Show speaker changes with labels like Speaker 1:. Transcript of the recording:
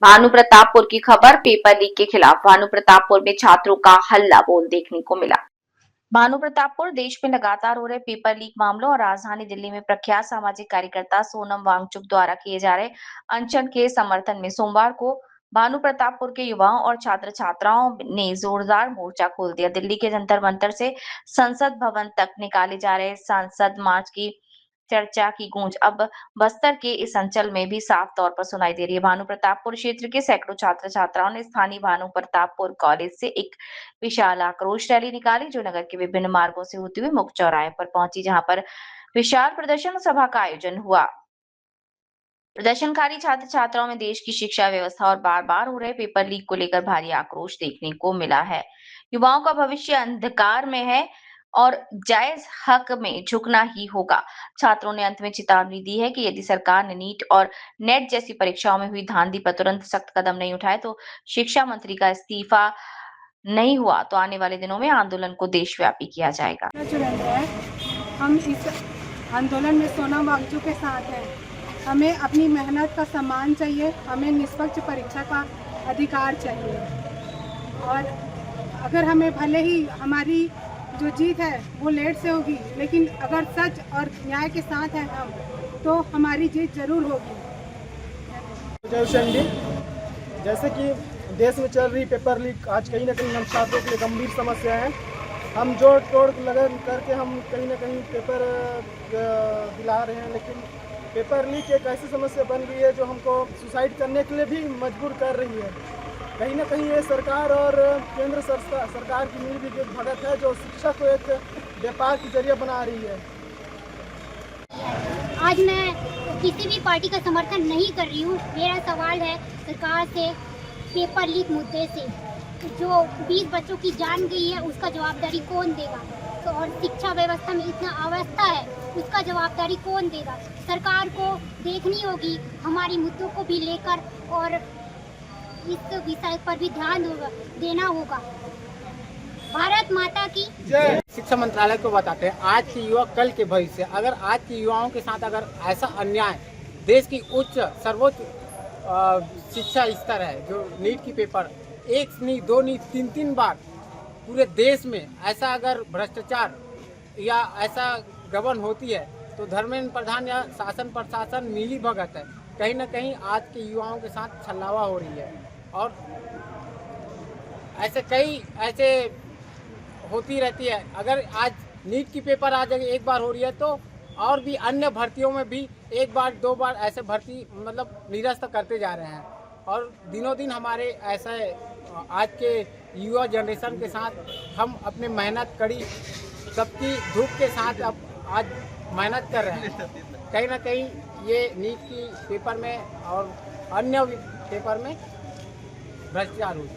Speaker 1: भानु प्रतापपुर की खबर, paper leak के खिलाफ भानु प्रतापपुर में छात्रों का हल्ला बोल देखने को मिला। भानु प्रतापपुर देश में लगातार हो रहे पेपर लीक मामलों और राजधानी दिल्ली में प्रख्यात सामाजिक कार्यकर्ता सोनम वांगचुक द्वारा किए जा रहे अनशन के समर्थन में सोमवार को भानु प्रतापपुर के युवाओं और छात्र छात्राओं ने जोरदार मोर्चा खोल दिया। दिल्ली के जंतर मंतर से संसद भवन तक निकाले जा रहे सांसद मार्च की चर्चा की गूंज अब बस्तर के इस अंचल में भी साफ तौर पर सुनाई दे रही है। भानु प्रतापपुर क्षेत्र के सैकड़ों छात्र छात्राओं ने स्थानीय भानु प्रतापपुर कॉलेज से एक विशाल आक्रोश रैली निकाली, जो नगर के विभिन्न मार्गों से होती हुई मुख्य चौराहे पर पहुंची, जहां पर विशाल प्रदर्शन सभा का आयोजन हुआ। प्रदर्शनकारी छात्र छात्राओं में देश की शिक्षा व्यवस्था और बार बार हो रहे पेपर लीक को लेकर भारी आक्रोश देखने को मिला है। युवाओं का भविष्य अंधकार में है और जायज हक में झुकना ही होगा। छात्रों ने अंत में चेतावनी दी है कि यदि सरकार ने नीट और नेट जैसी परीक्षाओं में हुई धांधली पर तुरंत सख्त कदम नहीं उठाए तो शिक्षा मंत्री का इस्तीफा नहीं हुआ तो आने वाले दिनों में आंदोलन को देशव्यापी किया जाएगा।
Speaker 2: हम इस आंदोलन में सोनम वांगचुक के साथ हैं। हमें अपनी मेहनत का सम्मान चाहिए, हमें निष्पक्ष परीक्षा का अधिकार चाहिए और अगर हमें भले ही हमारी जो जीत है वो लेट से होगी, लेकिन अगर सच और न्याय के साथ हैं हम तो हमारी जीत जरूर होगी।
Speaker 3: जैसे कि देश में चल रही पेपर लीक आज कहीं ना कहीं हम छात्रों के लिए गंभीर समस्या है। हम जोड़ तोड़ लगन करके हम कहीं ना कहीं पेपर दिला रहे हैं, लेकिन पेपर लीक एक ऐसी समस्या बन गई है जो हमको सुसाइड करने के लिए भी मजबूर कर रही है। कहीं ना कहीं ये सरकार और केंद्र सरकार की मिल भगत है जो शिक्षा को एक व्यापार की जरिया बना रही है।
Speaker 4: आज मैं किसी भी पार्टी का समर्थन नहीं कर रही हूँ। मेरा सवाल है सरकार से, पेपर लीक मुद्दे से जो 20 बच्चों की जान गई है उसका जवाबदारी कौन देगा? तो और शिक्षा व्यवस्था में इतना अवस्था है उसका जवाबदारी कौन देगा? सरकार को देखनी होगी, हमारी मुद्दों को भी लेकर और इस विषय पर भी ध्यान देना होगा। भारत माता की
Speaker 3: जय।
Speaker 5: शिक्षा मंत्रालय को बताते हैं आज के युवा कल के भविष्य। अगर आज के युवाओं के साथ अगर ऐसा अन्याय, देश की उच्च सर्वोच्च शिक्षा स्तर है जो नीट की पेपर एक नहीं दो नहीं तीन बार पूरे देश में ऐसा अगर भ्रष्टाचार या ऐसा गबन होती है तो धर्मेंद्र प्रधान या शासन प्रशासन मिली भगत है। कहीं ना कहीं आज के युवाओं के साथ छलावा हो रही है और ऐसे होती रहती है। अगर आज नीट की पेपर आज एक बार हो रही है तो और भी अन्य भर्तियों में भी एक बार दो बार ऐसे भर्ती मतलब निरस्त करते जा रहे हैं और दिनों दिन हमारे ऐसे आज के युवा जनरेशन के साथ हम अपने मेहनत कड़ी सबकी धूप के साथ अब आज मेहनत कर रहे हैं। कहीं ना कहीं ये नीट की पेपर में और अन्य पेपर में भ्रष्टाचार हुई।